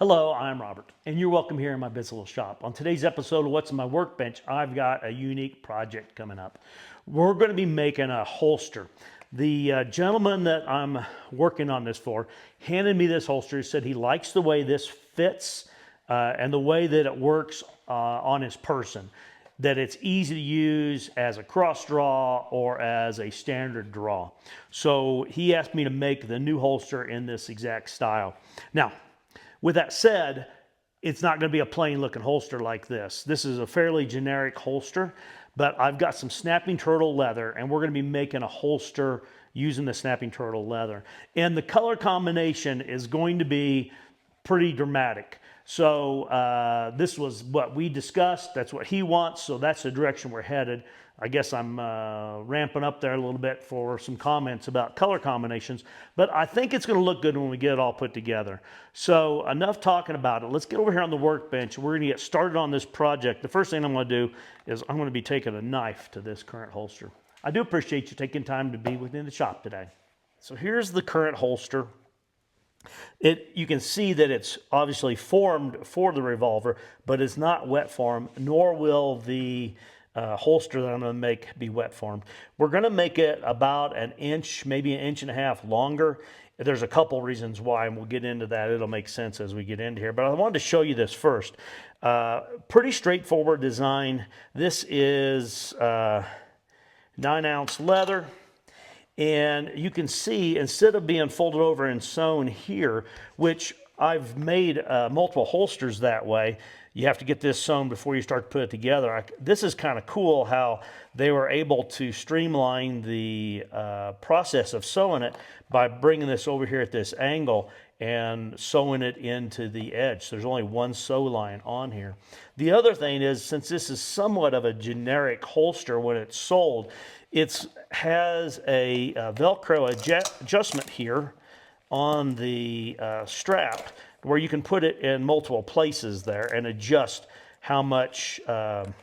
Hello, I'm Robert, and you're welcome here in my busy little shop. On today's episode of What's in My Workbench, I've got a unique project coming up. We're going to be making a holster. The gentleman that I'm working on this for handed me this holster. He said he likes the way this fits and the way that it works on his person. That it's easy to use as a cross draw or as a standard draw. So he asked me to make the new holster in this exact style. Now, with that said, it's not going to be a plain looking holster like this. This is a fairly generic holster, but I've got some snapping turtle leather and we're going to be making a holster using the snapping turtle leather. And the color combination is going to be pretty dramatic. So this was what we discussed. That's what he wants. So that's the direction we're headed. I guess I'm ramping up there a little bit for some comments about color combinations, but I think it's going to look good when we get it all put together. So enough talking about it. Let's get over here on the workbench. We're going to get started on this project. The first thing I'm going to do is I'm going to be taking a knife to this current holster. I do appreciate you taking time to be within the shop today. So here's the current holster. You can see that it's obviously formed for the revolver, but it's not wet form, nor will the holster that I'm going to make be wet formed. We're going to make it about an inch, maybe an inch and a half longer. There's a couple reasons why, and we'll get into that. It'll make sense as we get into here, but I wanted to show you this first. Pretty straightforward design. This is 9-ounce leather. And you can see, instead of being folded over and sewn here, which I've made multiple holsters that way, you have to get this sewn before you start to put it together. This is kind of cool how they were able to streamline the process of sewing it by bringing this over here at this angle and sewing it into the edge. So there's only one sew line on here. The other thing is, since this is somewhat of a generic holster when it's sold, it has a Velcro adjustment here on the strap where you can put it in multiple places there and adjust how much of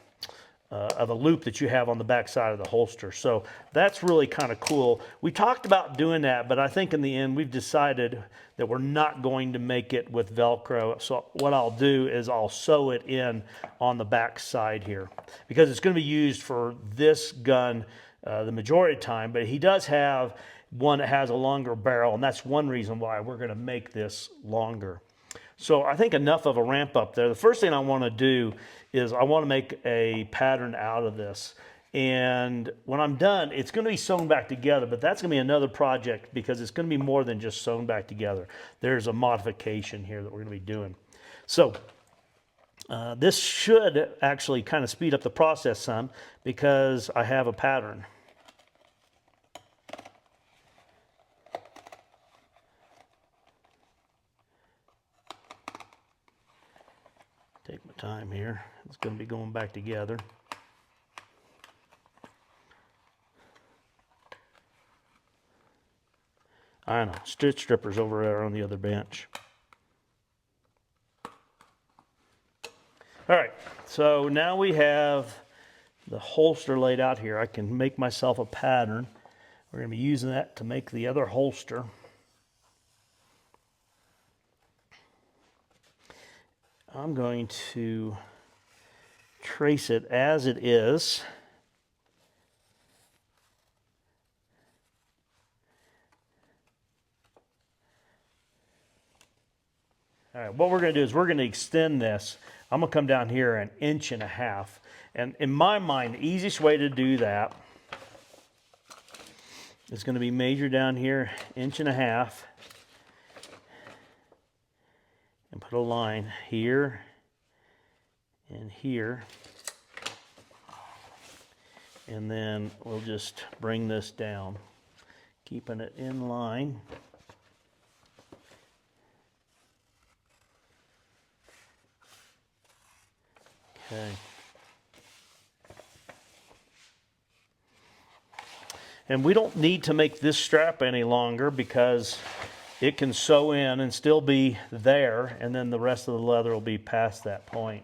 a loop that you have on the back side of the holster. So that's really kind of cool. We talked about doing that, but I think in the end we've decided that we're not going to make it with Velcro. So what I'll do is I'll sew it in on the back side here because it's going to be used for this gun the majority of the time, but he does have one that has a longer barrel, and that's one reason why we're going to make this longer. So I think enough of a ramp up there. The first thing I want to do is I want to make a pattern out of this. And when I'm done, it's going to be sewn back together, but that's going to be another project because it's going to be more than just sewn back together. There's a modification here that we're going to be doing. So this should actually kind of speed up the process some because I have a pattern. Take my time here. It's going to be going back together. I know, stitch strippers over there on the other bench. All right, so now we have the holster laid out here. I can make myself a pattern. We're going to be using that to make the other holster. I'm going to trace it as it is. All right, what we're going to do is we're going to extend this. I'm going to come down here an inch and a half. And in my mind, the easiest way to do that is going to be measure down here, inch and a half. And put a line here and here. And then we'll just bring this down, keeping it in line. Okay. And we don't need to make this strap any longer because it can sew in and still be there, and then the rest of the leather will be past that point.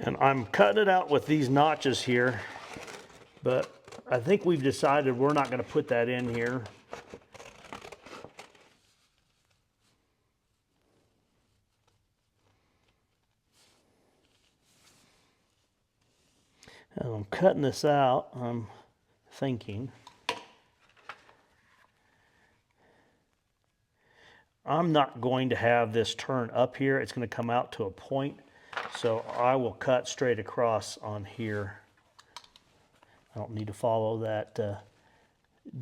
And I'm cutting it out with these notches here, but I think we've decided we're not going to put that in here. As I'm cutting this out, I'm thinking I'm not going to have this turn up here. It's going to come out to a point. So I will cut straight across on here. I don't need to follow that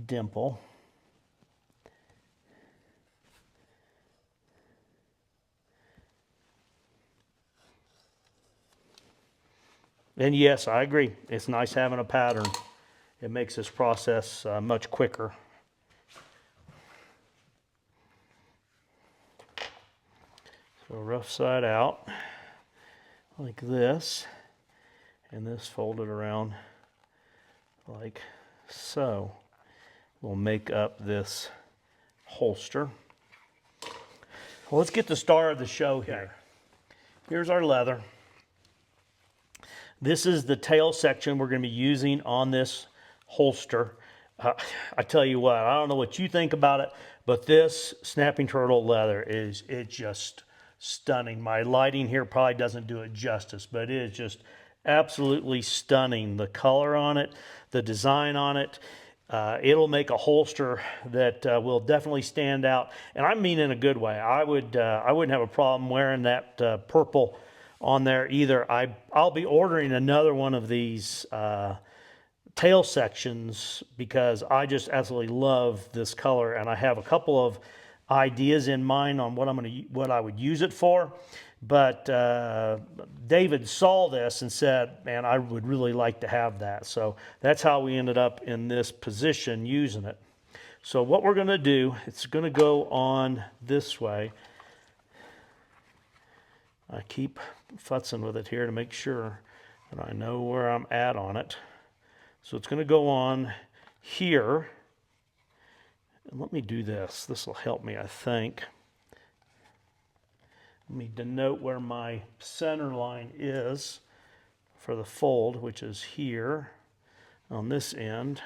dimple. And yes, I agree. It's nice having a pattern. It makes this process much quicker. So rough side out like this, and this folded around like so. We'll make up this holster. Well, let's get the star of the show here. Here's our leather. This is the tail section we're going to be using on this holster. I tell you what, I don't know what you think about it, but this snapping turtle leather it's just stunning. My lighting here probably doesn't do it justice, but it is just absolutely stunning. The color on it, the design on it. It'll make a holster that will definitely stand out, and I mean in a good way. I wouldn't have a problem wearing that purple on there either. I'll be ordering another one of these tail sections because I just absolutely love this color, and I have a couple of ideas in mind on what I would use it for. But David saw this and said, man, I would really like to have that. So that's how we ended up in this position using it. So what we're going to do, it's going to go on this way. I keep futzing with it here to make sure that I know where I'm at on it. So it's going to go on here. And let me do this. This will help me, I think. Let me denote where my center line is for the fold, which is here on this end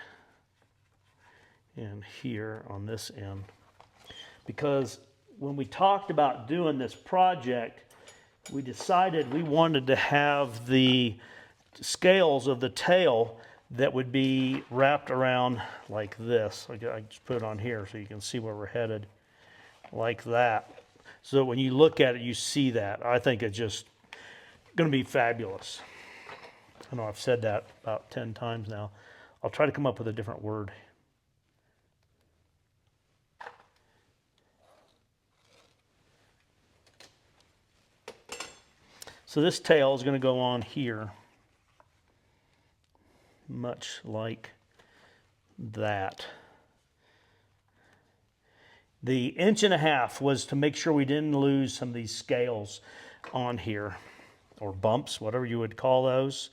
and here on this end. Because when we talked about doing this project, we decided we wanted to have the scales of the tail that would be wrapped around like this. I just put it on here so you can see where we're headed, like that. So when you look at it, you see that. I think it's just going to be fabulous. I know I've said that about 10 times now. I'll try to come up with a different word. So this tail is going to go on here, much like that. The 1.5 inches was to make sure we didn't lose some of these scales on here, or bumps, whatever you would call those.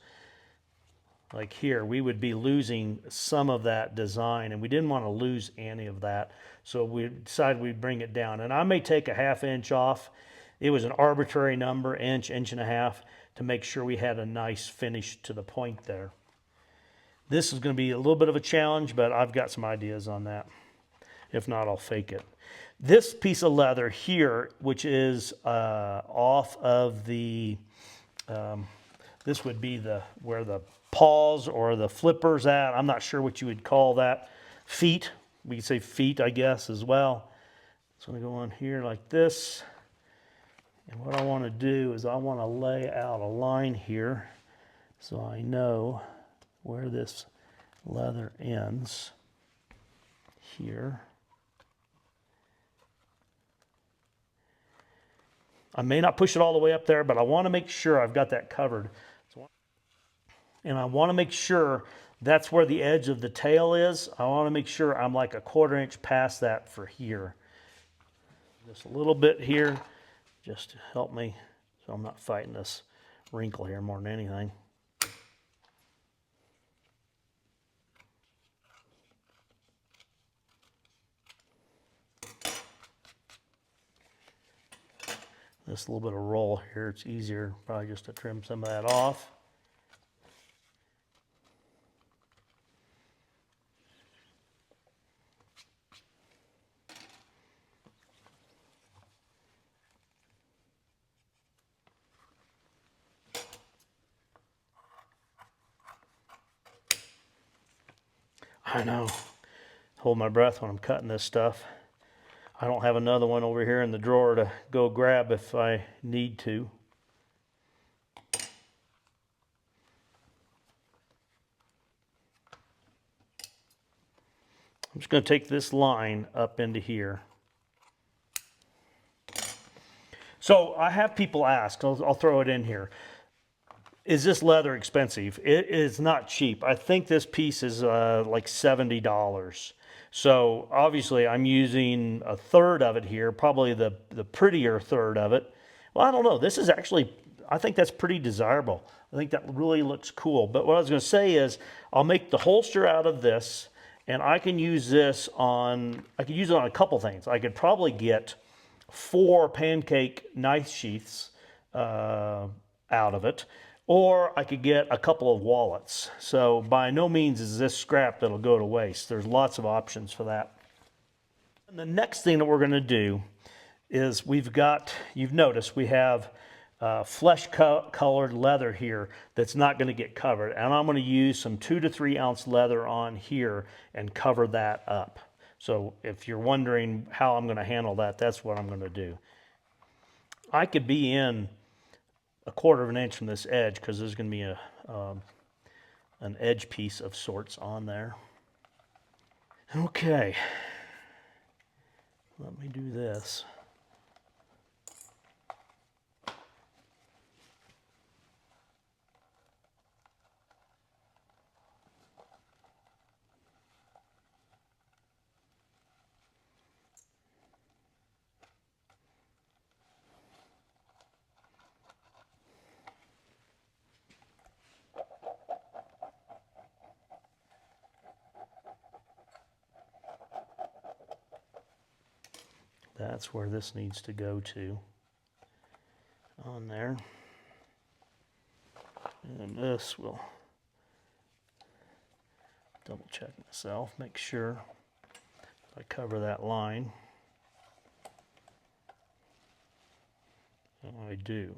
Like here, we would be losing some of that design, and we didn't want to lose any of that. So we decided we'd bring it down. And I may take a 1/2 inch off. It was an arbitrary number, 1 inch, 1.5 inches, to make sure we had a nice finish to the point there. This is going to be a little bit of a challenge, but I've got some ideas on that. If not, I'll fake it. This piece of leather here, which is off of the, this would be where the paws or the flippers at. I'm not sure what you would call that. Feet. We could say feet, I guess, as well. It's going to go on here like this. And what I want to do is I want to lay out a line here so I know where this leather ends here. I may not push it all the way up there, but I want to make sure I've got that covered. And I want to make sure that's where the edge of the tail is. I want to make sure I'm like a 1/4 inch past that for here. Just a little bit here, just to help me so I'm not fighting this wrinkle here more than anything. this little bit of roll here. It's easier probably just to trim some of that off. I know. Hold my breath when I'm cutting this stuff. I don't have another one over here in the drawer to go grab if I need to. I'm just going to take this line up into here. So I have people ask, I'll throw it in here. Is this leather expensive? It is not cheap. I think this piece is like $70. So obviously I'm using a third of it here, probably the prettier third of it. Well, I don't know. This is actually, I think that's pretty desirable. I think that really looks cool. But what I was going to say is I'll make the holster out of this, and I can use this on, I could use it on a couple things. I could probably get 4 pancake knife sheaths out of it. Or I could get a couple of wallets. So by no means is this scrap that'll go to waste. There's lots of options for that. And the next thing that we're going to do is we've got, you've noticed we have flesh colored leather here that's not going to get covered. And I'm going to use some 2 to 3 ounce leather on here and cover that up. So if you're wondering how I'm going to handle that, that's what I'm going to do. I could be in 1/4 of an inch from this edge because there's going to be an edge piece of sorts on there. Okay, let me do this. That's where this needs to go to, on there. And this will double check myself, make sure I cover that line. And I do.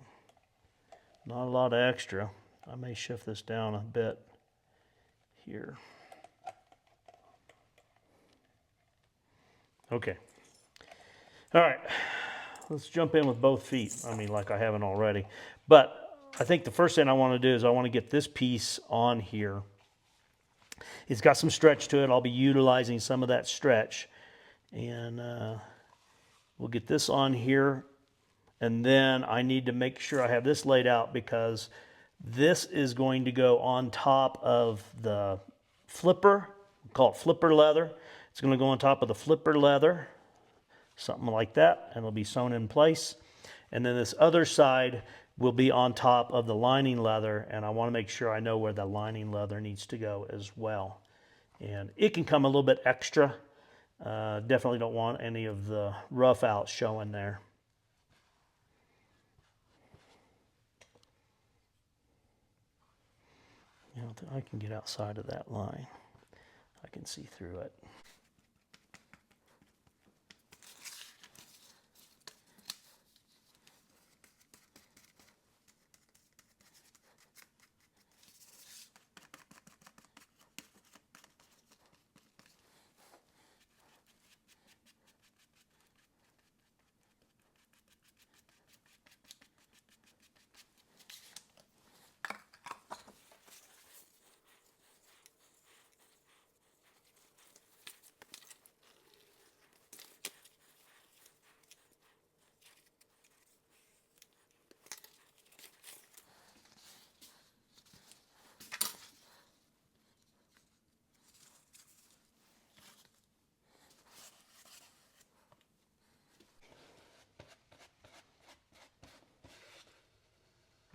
Not a lot of extra. I may shift this down a bit here. Okay. All right, let's jump in with both feet. I mean, like I haven't already. But I think the first thing I want to do is I want to get this piece on here. It's got some stretch to it. I'll be utilizing some of that stretch. And we'll get this on here. And then I need to make sure I have this laid out because this is going to go on top of the flipper. We call it flipper leather. It's going to go on top of the flipper leather. Something like that, and it'll be sewn in place. And then this other side will be on top of the lining leather, and I want to make sure I know where the lining leather needs to go as well. And it can come a little bit extra. Definitely don't want any of the rough out showing there. You know, I can get outside of that line. I can see through it.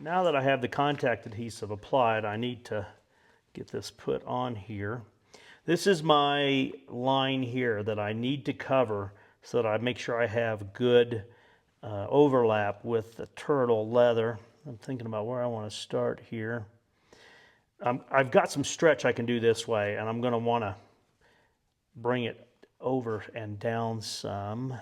Now that I have the contact adhesive applied, I need to get this put on here. This is my line here that I need to cover so that I make sure I have good overlap with the turtle leather. I'm thinking about where I want to start here. I've got some stretch I can do this way, and I'm going to want to bring it over and down some.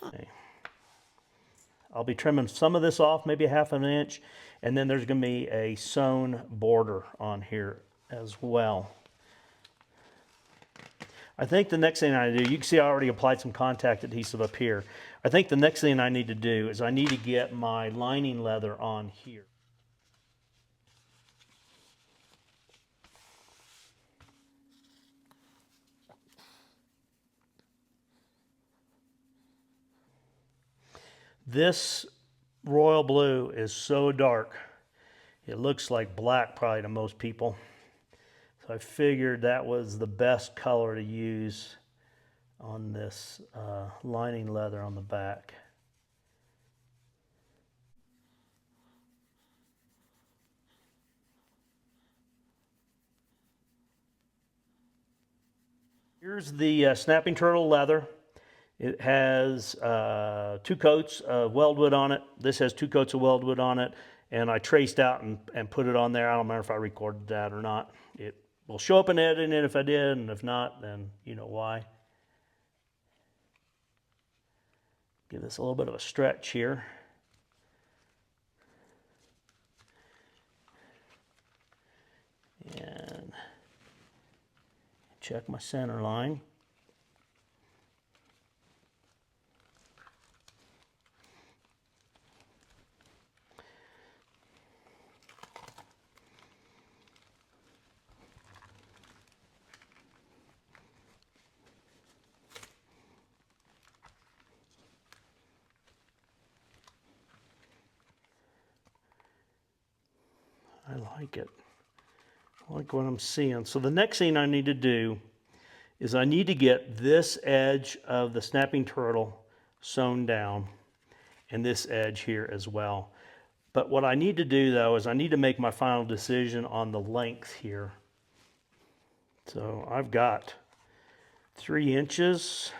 Okay. I'll be trimming some of this off, maybe 1/2 inch, and then there's going to be a sewn border on here as well. I think the next thing I do, you can see I already applied some contact adhesive up here. I think the next thing I need to do is I need to get my lining leather on here. This royal blue is so dark, it looks like black probably to most people. So I figured that was the best color to use on this lining leather on the back. Here's the snapping turtle leather. It has 2 coats of weldwood on it. This has 2 coats of weldwood on it, and I traced out and put it on there. I don't remember if I recorded that or not. It will show up in editing if I did, and if not, then you know why. Give this a little bit of a stretch here. And check my center line. I like it. I like what I'm seeing. So the next thing I need to do is I need to get this edge of the snapping turtle sewn down and this edge here as well. But what I need to do though is I need to make my final decision on the length here. So I've got 3 inches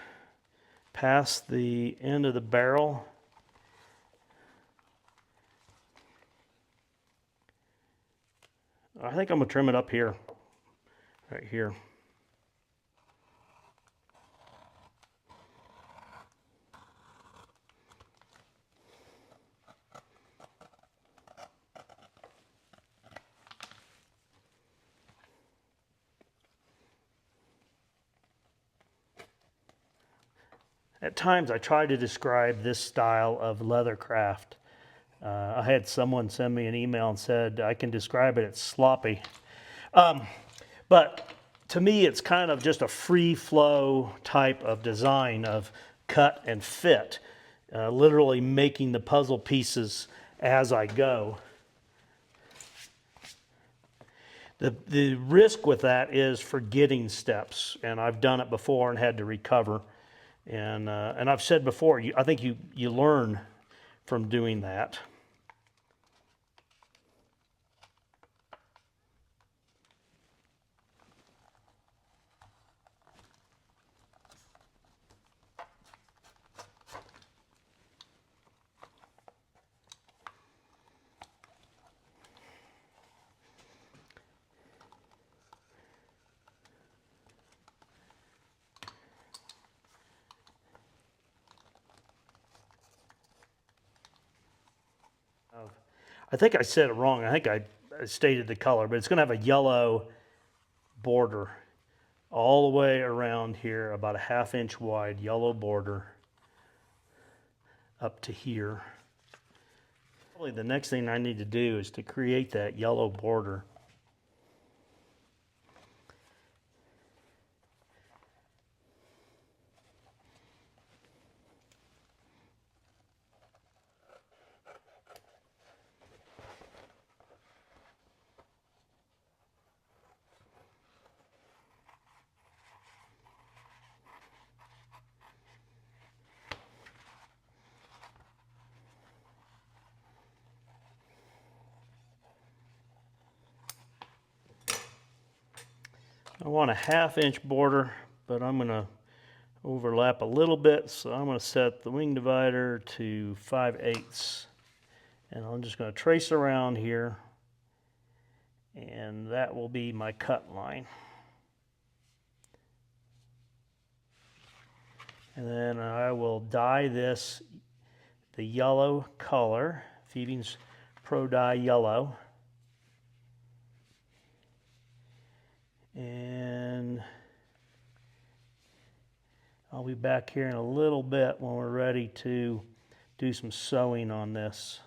past the end of the barrel. I think I'm gonna trim it up here, right here. At times I try to describe this style of Leathercraft. I had someone send me an email and said, I can describe it, it's sloppy. But to me, it's kind of just a free flow type of design of cut and fit, literally making the puzzle pieces as I go. The risk with that is forgetting steps, and I've done it before and had to recover. And I've said before, I think you learn from doing that. I think I said it wrong. I think I stated the color, but it's going to have a yellow border all the way around here, about a 1/2 inch wide yellow border up to here. Probably the next thing I need to do is to create that yellow border. I want a 1/2 inch border, but I'm going to overlap a little bit, so I'm going to set the wing divider to 5/8, and I'm just going to trace around here, and that will be my cut line. And then I will dye this the yellow color, Phoebe's Pro Dye Yellow. And I'll be back here in a little bit when we're ready to do some sewing on this.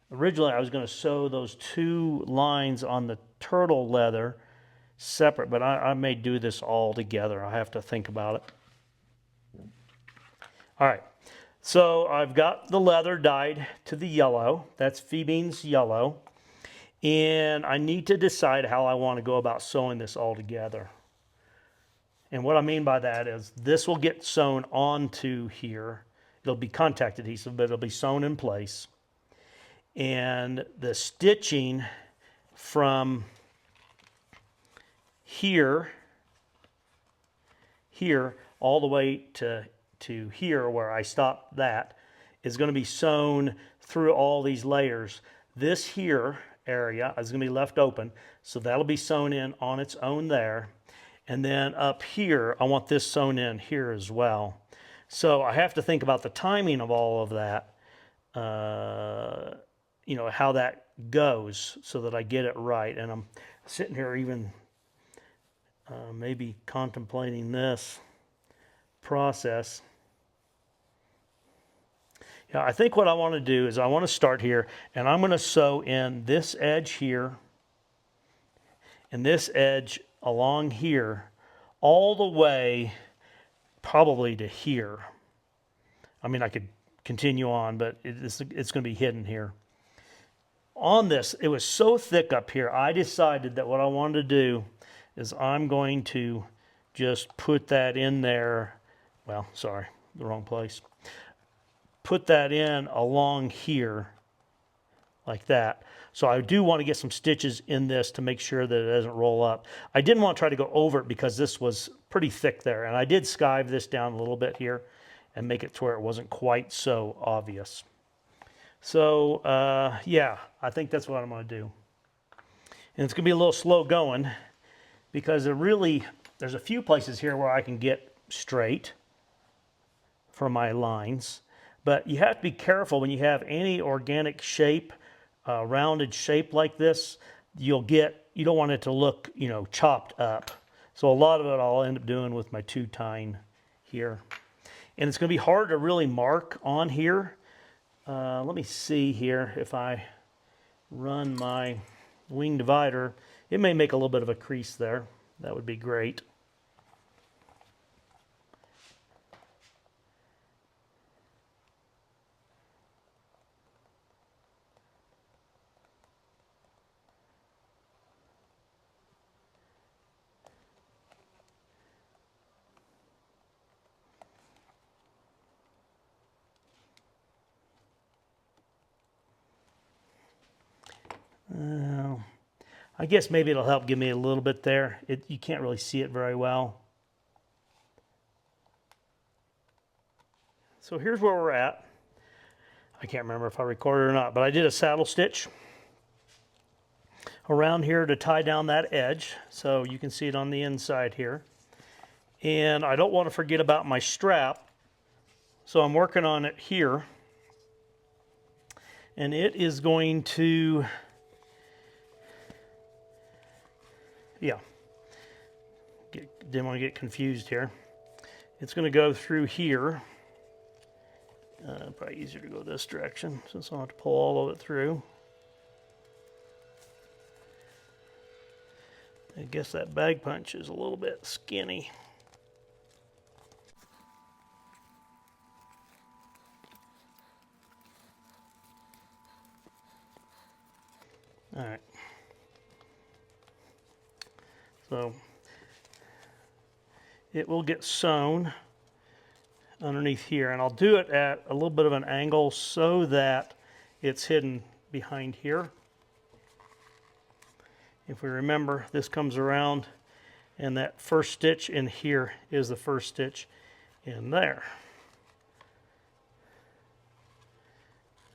Originally, I was going to sew those 2 lines on the turtle leather separate, but I may do this all together. I have to think about it. All right, so I've got the leather dyed to the yellow. That's Phoebe's Yellow. And I need to decide how I want to go about sewing this all together. And what I mean by that is this will get sewn onto here. It'll be contact adhesive, but it'll be sewn in place. And the stitching from here all the way to here where I stopped that is going to be sewn through all these layers. This here area is going to be left open, so that'll be sewn in on its own there. And then up here, I want this sewn in here as well. So I have to think about the timing of all of that, you know, how that goes so that I get it right. And I'm sitting here even maybe contemplating this process. Yeah, I think what I want to do is I want to start here, and I'm going to sew in this edge here and this edge along here all the way probably to here. I mean, I could continue on, but it's going to be hidden here. On this, it was so thick up here, I decided that what I wanted to do is I'm going to just put that in there. Well, sorry, the wrong place. Put that in along here like that. So I do want to get some stitches in this to make sure that it doesn't roll up. I didn't want to try to go over it because this was pretty thick there. And I did skive this down a little bit here and make it to where it wasn't quite so obvious. So yeah, I think that's what I'm going to do. And it's going to be a little slow going because there's a few places here where I can get straight for my lines. But you have to be careful when you have any organic shape, rounded shape like this. You don't want it to look, you know, chopped up. So a lot of it I'll end up doing with my 2-tine here. And it's going to be hard to really mark on here. Let me see here if I run my wing divider. It may make a little bit of a crease there. That would be great. I guess maybe it'll help give me a little bit there. You can't really see it very well. So here's where we're at. I can't remember if I recorded or not, but I did a saddle stitch around here to tie down that edge. So you can see it on the inside here. And I don't want to forget about my strap. So I'm working on it here. And it is going to, yeah, didn't want to get confused here. It's going to go through here. Probably easier to go this direction since I'll have to pull all of it through. I guess that bag punch is a little bit skinny. All right. So it will get sewn underneath here, and I'll do it at a little bit of an angle so that it's hidden behind here. If we remember, this comes around, and that first stitch in here is the first stitch in there.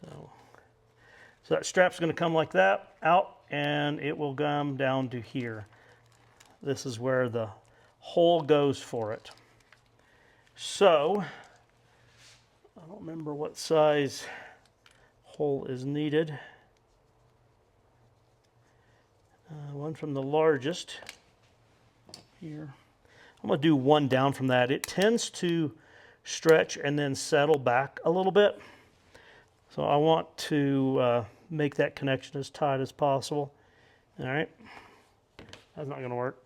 So that strap's going to come like that out, and it will come down to here. This is where the hole goes for it. So I don't remember what size hole is needed. One from the largest here. I'm going to do one down from that. It tends to stretch and then settle back a little bit. So I want to make that connection as tight as possible. All right. That's not going to work.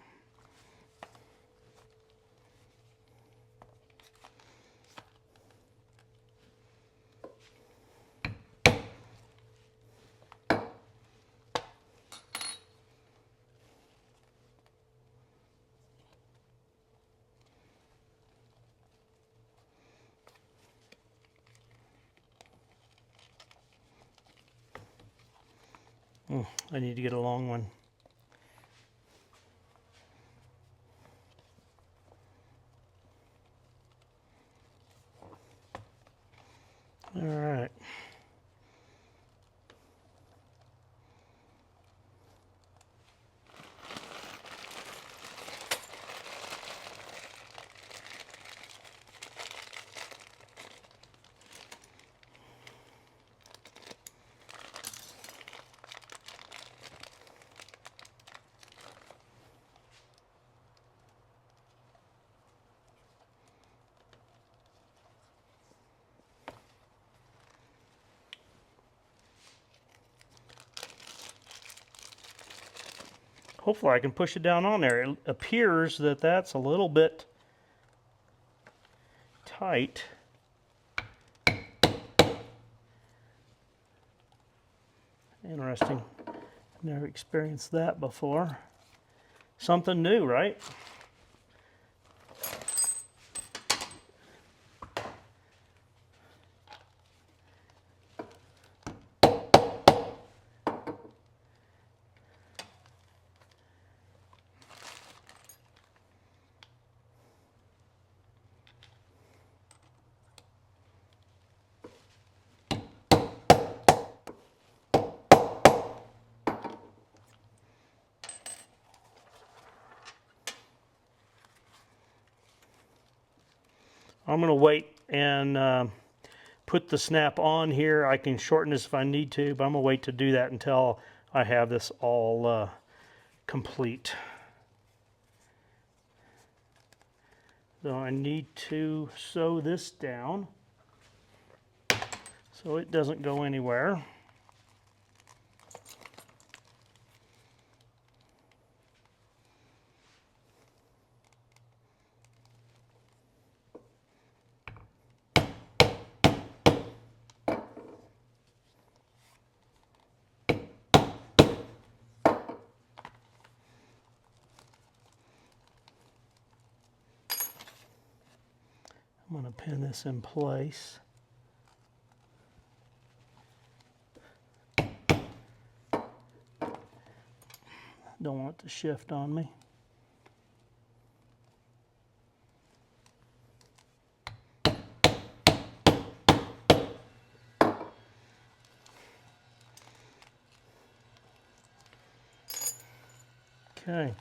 I need to get a long one. All right. Hopefully I can push it down on there. It appears that that's a little bit tight. Interesting. Never experienced that before. Something new, right? I'm going to wait and put the snap on here. I can shorten this if I need to, but I'm going to wait to do that until I have this all complete. So I need to sew this down so it doesn't go anywhere. I'm going to pin this in place. Don't want it to shift on me. Okay.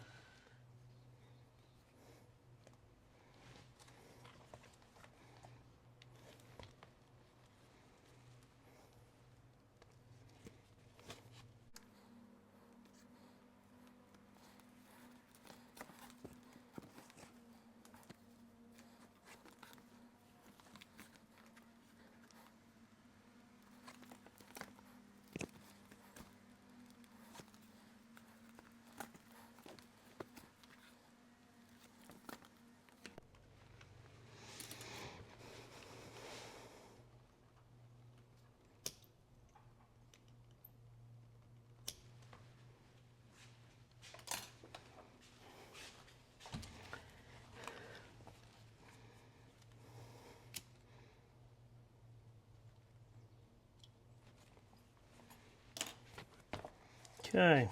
Okay,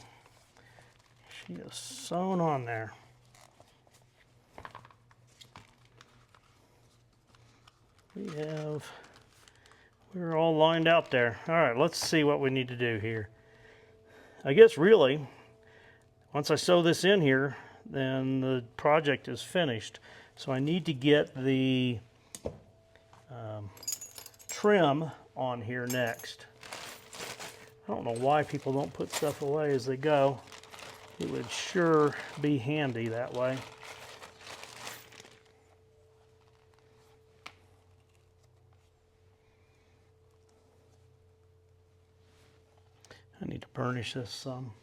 She is sewn on there. We're all lined out there. All right, let's see what we need to do here. I guess really, once I sew this in here, then the project is finished. So I need to get the trim on here next. I don't know why people don't put stuff away as they go. It would sure be handy that way. I need to burnish this some.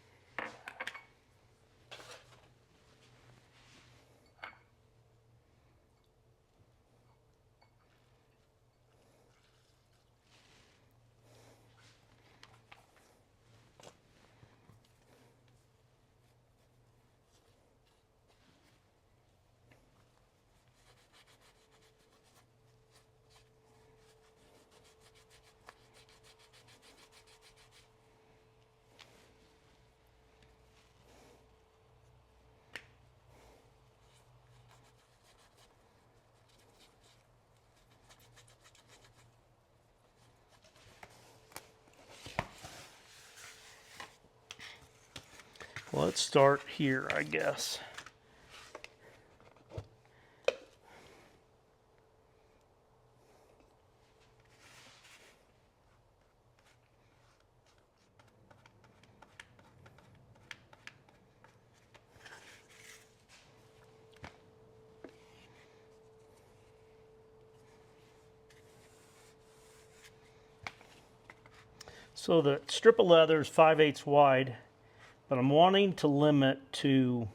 Let's start here, I guess. So the strip of leather is 5/8 wide, but I'm wanting to limit to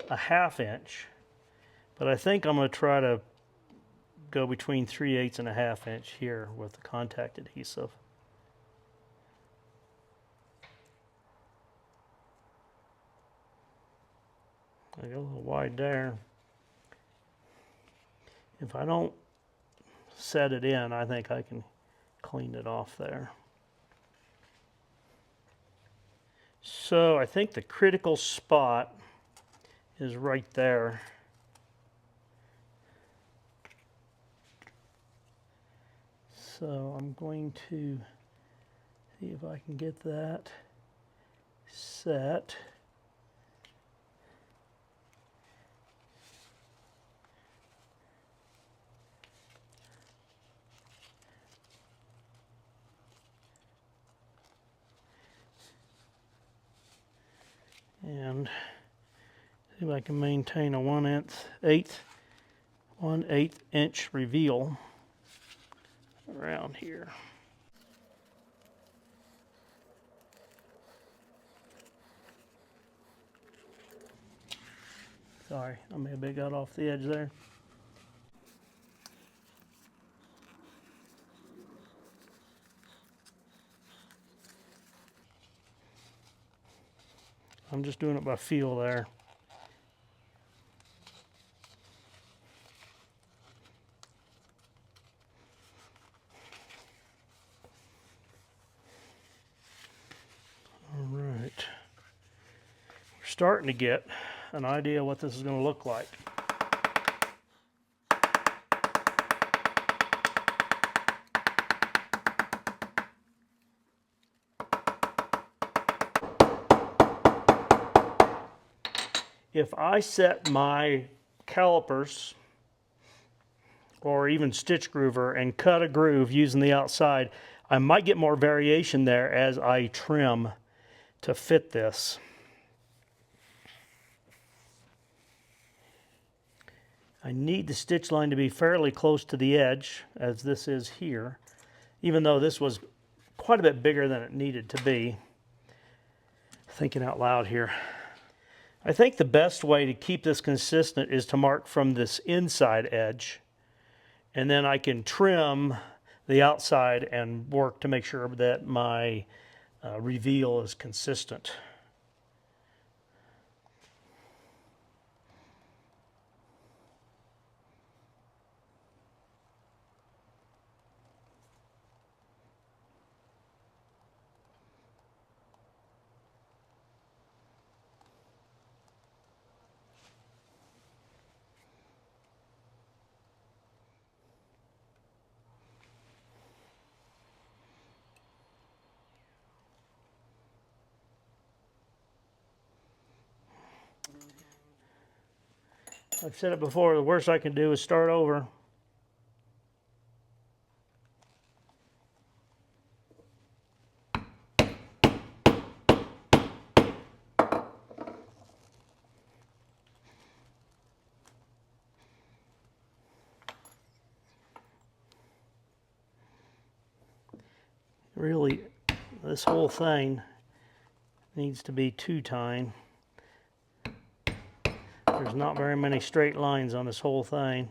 a 1/2 inch. But I think I'm going to try to go between 3/8 and a 1/2 inch here with the contact adhesive. I go a little wide there. If I don't set it in, I think I can clean it off there. So I think the critical spot is right there. So I'm going to see if I can get that set. And see if I can maintain a 1/8 inch reveal around here. Sorry, I may have got off the edge there. I'm just doing it by feel there. All right. We're starting to get an idea what this is going to look like. If I set my calipers or even stitch groover and cut a groove using the outside, I might get more variation there as I trim to fit this. I need the stitch line to be fairly close to the edge, as this is here, even though this was quite a bit bigger than it needed to be. Thinking out loud here. I think the best way to keep this consistent is to mark from this inside edge, and then I can trim the outside and work to make sure that my reveal is consistent. I've said it before, the worst I can do is start over. Really, this whole thing needs to be two-tine. There's not very many straight lines on this whole thing.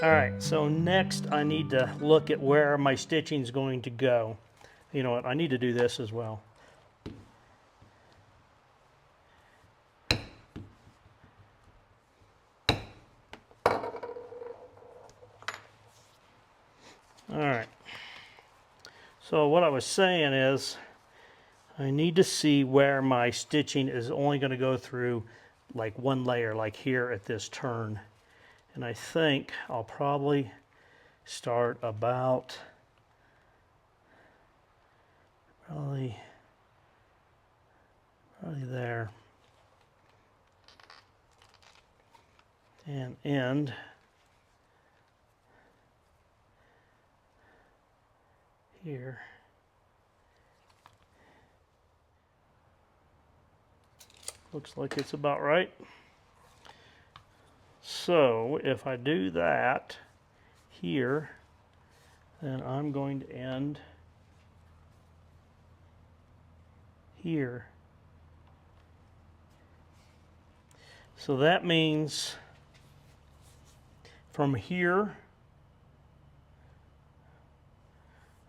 All right, so next I need to look at where my stitching is going to go. You know what, I need to do this as well. All right, so what I was saying is I need to see where my stitching is only going to go through like one layer, like here at this turn. And I think I'll probably start about probably there and end here. Looks like it's about right. So if I do that here, then I'm going to end here. So that means from here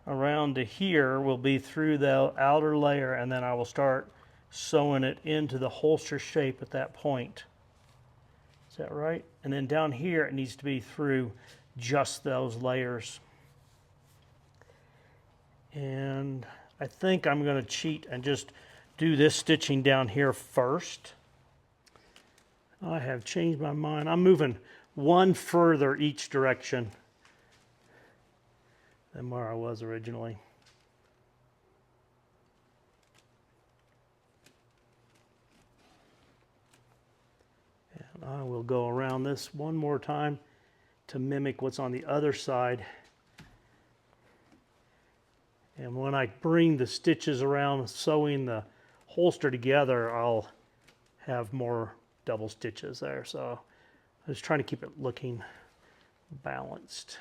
around to here will be through the outer layer, and then I will start sewing it into the holster shape at that point. Is that right? And then down here it needs to be through just those layers. And I think I'm going to cheat and just do this stitching down here first. I have changed my mind. I'm moving one further each direction than where I was originally. And I will go around this one more time to mimic what's on the other side. And when I bring the stitches around sewing the holster together, I'll have more double stitches there. So I was trying to keep it looking balanced.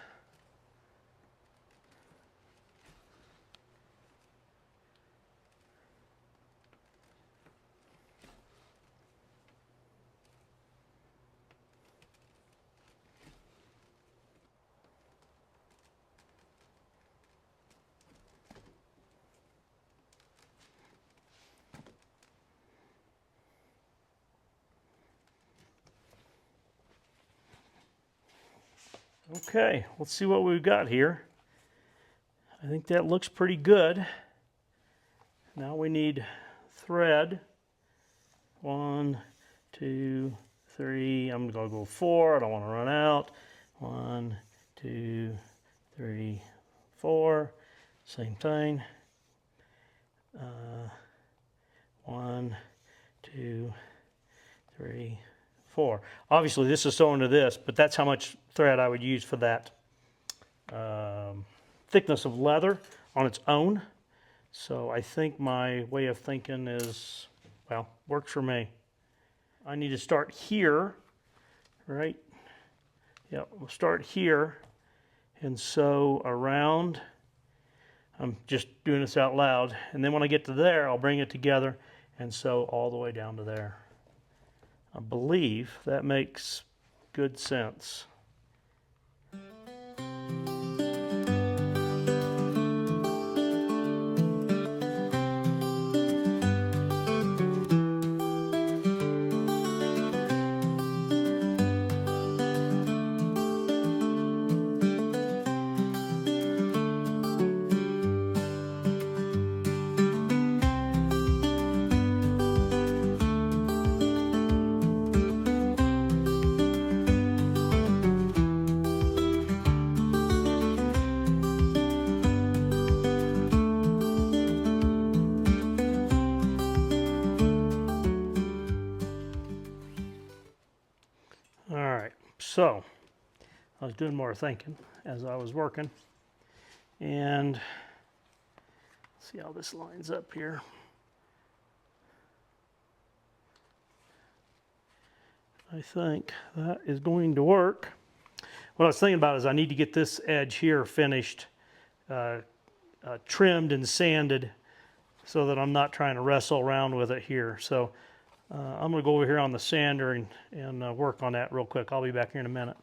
Okay, let's see what we've got here. I think that looks pretty good. Now we need thread. 1, 2, 3. I'm going to go 4. I don't want to run out. 1, 2, 3, 4. Same thing. 1, 2, 3, 4. Obviously this is sewn to this, but that's how much thread I would use for that thickness of leather on its own. So I think my way of thinking is, well, works for me. I need to start here, right? Yeah, we'll start here and sew around. I'm just doing this out loud. And then when I get to there, I'll bring it together and sew all the way down to there. I believe that makes good sense. All right, so I was doing more thinking as I was working, and see how this lines up here. I think that is going to work. What I was thinking about is I need to get this edge here finished, trimmed and sanded, so that I'm not trying to wrestle around with it here. So I'm going to go over here on the sander and work on that real quick. I'll be back here in a minute.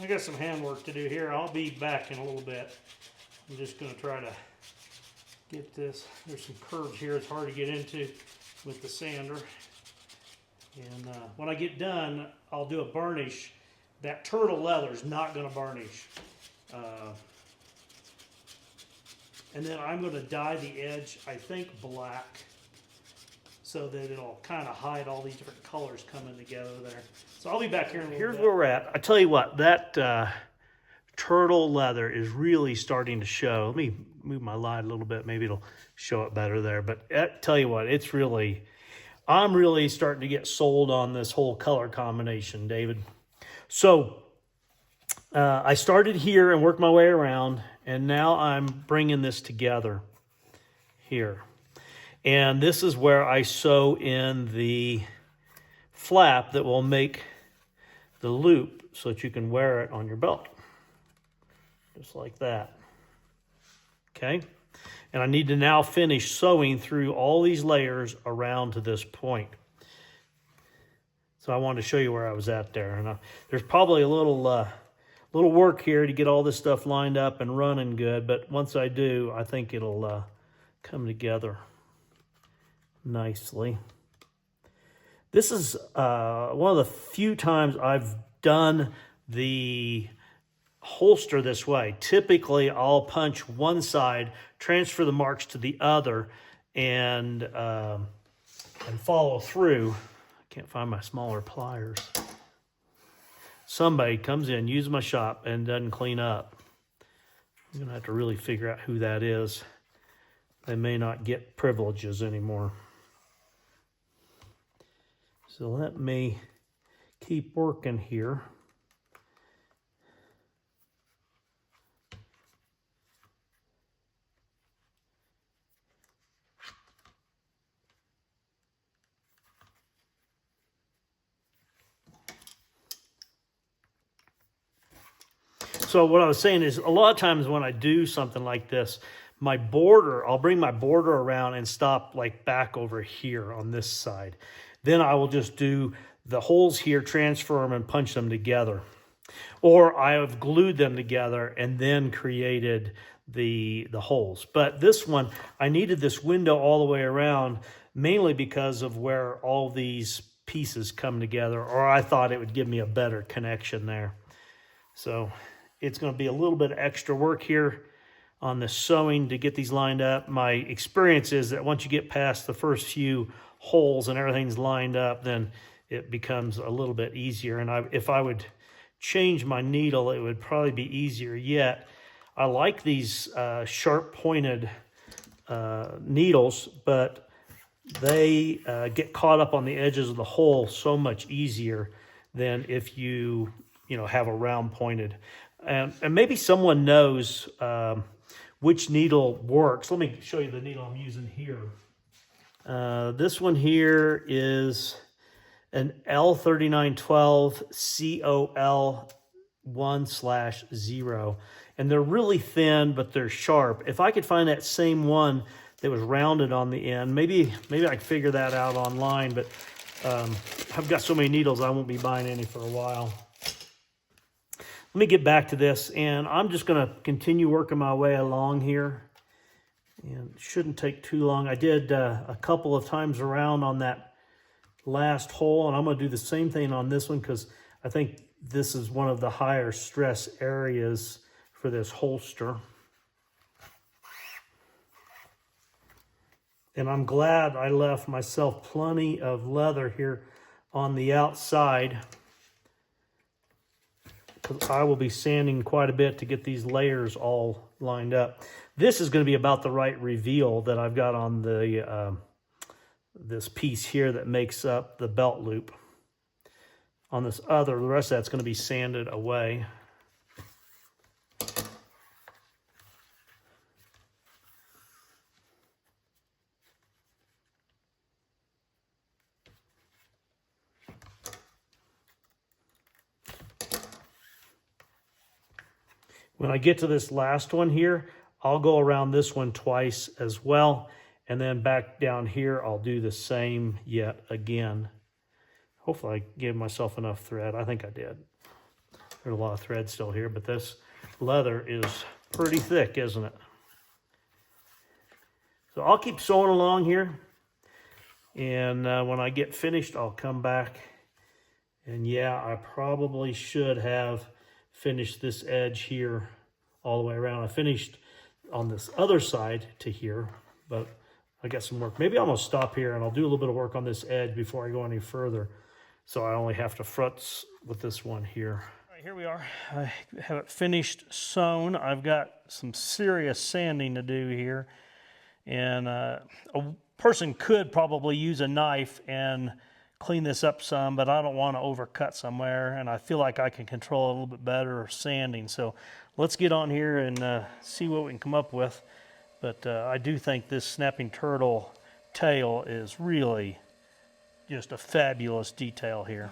I got some handwork to do here. I'll be back in a little bit. I'm just going to try to get this. There's some curves here. It's hard to get into with the sander. And when I get done, I'll do a burnish. That turtle leather is not going to burnish. And then I'm going to dye the edge, I think, black, so that it'll kind of hide all these different colors coming together there. So I'll be back here in a little bit. Here's where we're at. I tell you what, that turtle leather is really starting to show. Let me move my light a little bit. Maybe it'll show it better there. But I tell you what, it's really, I'm really starting to get sold on this whole color combination, David. So I started here and worked my way around, and now I'm bringing this together here. And this is where I sew in the flap that will make the loop so that you can wear it on your belt. Just like that. Okay? And I need to now finish sewing through all these layers around to this point. So I wanted to show you where I was at there. And there's probably a little work here to get all this stuff lined up and running good, but once I do, I think it'll come together nicely. This is one of the few times I've done the holster this way. Typically, I'll punch one side, transfer the marks to the other, and follow through. I can't find my smaller pliers. Somebody comes in, uses my shop, and doesn't clean up. I'm going to have to really figure out who that is. They may not get privileges anymore. So let me keep working here. So what I was saying is a lot of times when I do something like this, my border, I'll bring my border around and stop like back over here on this side. Then I will just do the holes here, transfer them and punch them together. Or I have glued them together and then created the holes. But this one, I needed this window all the way around, mainly because of where all these pieces come together, or I thought it would give me a better connection there. So it's going to be a little bit of extra work here on the sewing to get these lined up. My experience is that once you get past the first few holes and everything's lined up, then it becomes a little bit easier. And if I would change my needle, it would probably be easier yet. I like these sharp pointed needles, but they get caught up on the edges of the hole so much easier than if you have a round pointed. And maybe someone knows which needle works. Let me show you the needle I'm using here. This one here is an L3912 COL 1/0, and they're really thin, but they're sharp. If I could find that same one that was rounded on the end, maybe I could figure that out online, but I've got so many needles, I won't be buying any for a while. Let me get back to this, and I'm just going to continue working my way along here, and it shouldn't take too long. I did a couple of times around on that last hole, and I'm going to do the same thing on this one because I think this is one of the higher stress areas for this holster. And I'm glad I left myself plenty of leather here on the outside, because I will be sanding quite a bit to get these layers all lined up. This is going to be about the right reveal that I've got on the this piece here that makes up the belt loop. On this other, the rest of that's going to be sanded away. When I get to this last one here, I'll go around this one twice as well, and then back down here I'll do the same yet again. Hopefully I gave myself enough thread. I think I did. There's a lot of thread still here, but this leather is pretty thick, isn't it? So I'll keep sewing along here, and when I get finished, I'll come back. And yeah, I probably should have finished this edge here all the way around. I finished on this other side to here, but I got some work. Maybe I'm gonna stop here and I'll do a little bit of work on this edge before I go any further, so I only have to front with this one here. All right, here we are. I have it finished sewn. I've got some serious sanding to do here, and a person could probably use a knife and clean this up some, but I don't want to overcut somewhere, and I feel like I can control it a little bit better sanding. So let's get on here and see what we can come up with. But I do think this snapping turtle tail is really just a fabulous detail here.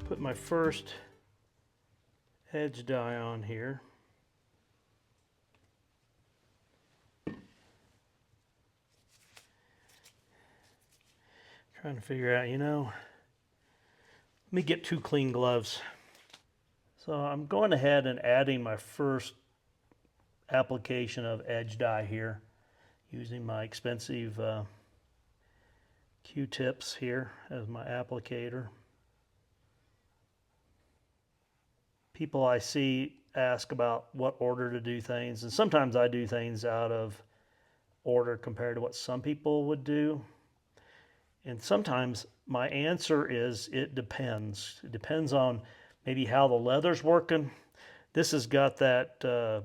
Put my first edge die on here. Trying to figure out, let me get 2 clean gloves. So I'm going ahead and adding my first application of edge dye here, using my expensive Q-tips here as my applicator. People I see ask about what order to do things, and sometimes I do things out of order compared to what some people would do. And sometimes my answer is it depends. It depends on maybe how the leather's working. This has got that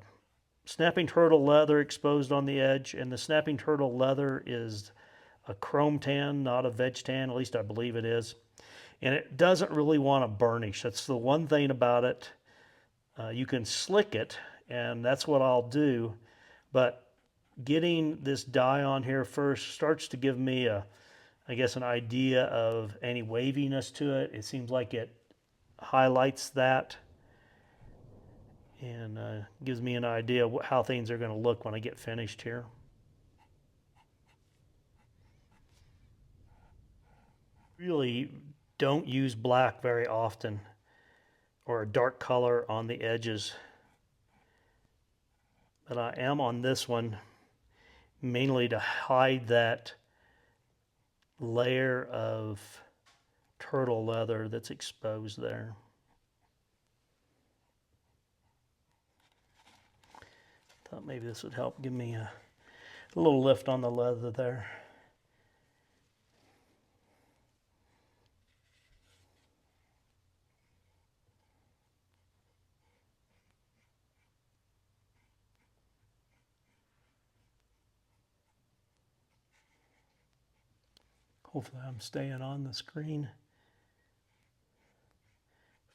snapping turtle leather exposed on the edge, and the snapping turtle leather is a chrome tan, not a veg tan, at least I believe it is. And it doesn't really want to burnish. That's the one thing about it. You can slick it, and that's what I'll do. But getting this dye on here first starts to give me I guess an idea of any waviness to it. It seems like it highlights that and gives me an idea of how things are going to look when I get finished here. Really don't use black very often, or a dark color on the edges. But I am on this one mainly to hide that layer of turtle leather that's exposed there. Thought maybe this would help give me a A little lift on the leather there. Hopefully I'm staying on the screen.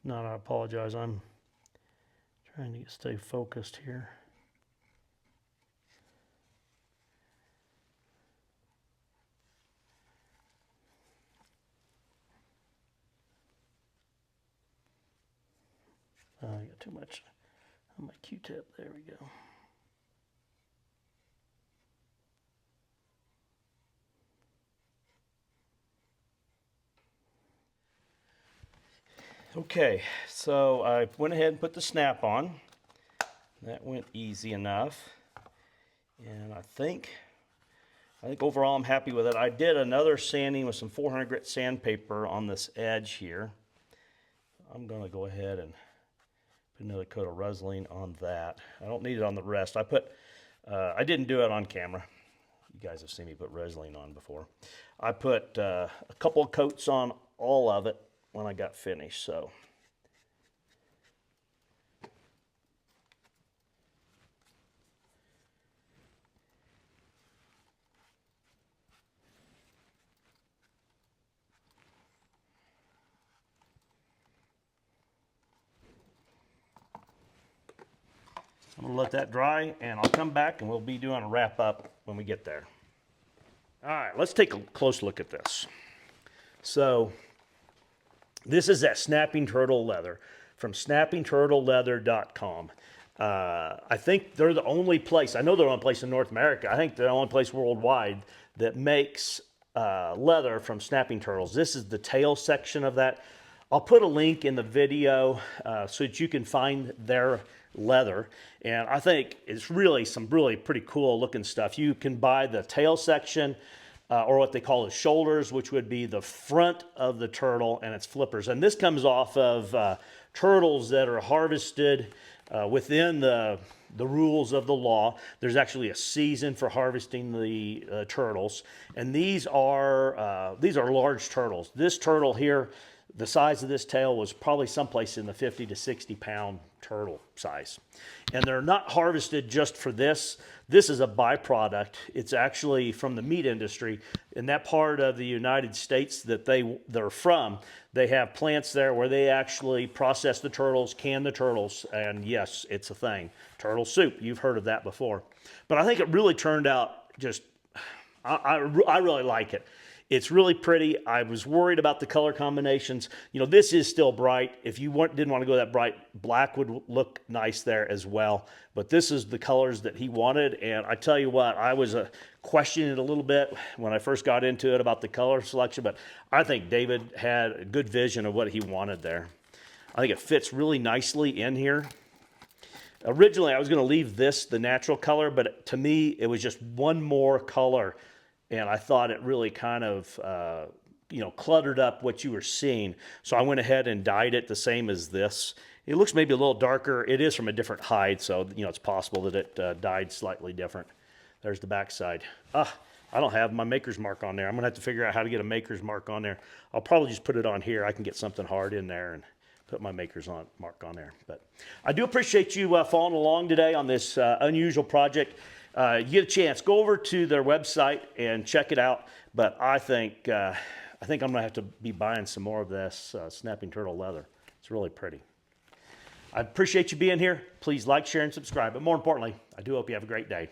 If not, I apologize. I'm trying to stay focused here. I got too much on my Q-tip. There we go. Okay, so I went ahead and put the snap on. That went easy enough. And I think overall I'm happy with it. I did another sanding with some 400 grit sandpaper on this edge here. I'm going to go ahead and put another coat of Rusling on that. I don't need it on the rest. I didn't do it on camera. You guys have seen me put Rusling on before. I put a couple of coats on all of it when I got finished, so. I'm gonna let that dry and I'll come back and we'll be doing a wrap up when we get there. All right, let's take a close look at this. So this is that Snapping Turtle leather from snappingturtleleather.com. I think they're the only place, I know they're the only place in North America, I think they're the only place worldwide that makes leather from snapping turtles. This is the tail section of that. I'll put a link in the video so that you can find their leather, and I think it's really some really pretty cool looking stuff. You can buy the tail section or what they call the shoulders, which would be the front of the turtle and its flippers, and this comes off of turtles that are harvested within the rules of the law. There's actually a season for harvesting the turtles, and these are large turtles. This turtle here, the size of this tail was probably someplace in the 50 to 60 pound turtle size. And they're not harvested just for this. This is a byproduct. It's actually from the meat industry. In that part of the United States that they're from, they have plants there where they actually process the turtles, can the turtles, and yes, it's a thing. Turtle soup, you've heard of that before. But I think it really turned out just, I really like it. It's really pretty. I was worried about the color combinations. You know, this is still bright. If you didn't want to go that bright, black would look nice there as well. But this is the colors that he wanted. And I tell you what, I was questioning it a little bit when I first got into it about the color selection. But I think David had a good vision of what he wanted there. I think it fits really nicely in here. Originally, I was going to leave this the natural color, but to me, it was just one more color. And I thought it really kind of, cluttered up what you were seeing. So I went ahead and dyed it the same as this. It looks maybe a little darker. It is from a different hide, so it's possible that it dyed slightly different. There's the back side. I don't have my maker's mark on there. I'm gonna have to figure out how to get a maker's mark on there. I'll probably just put it on here. I can get something hard in there and put my maker's mark on there. But I do appreciate you following along today on this unusual project. You get a chance, go over to their website and check it out. But I think I'm gonna have to be buying some more of this Snapping Turtle leather. It's really pretty. I appreciate you being here. Please like, share, and subscribe. But more importantly, I do hope you have a great day.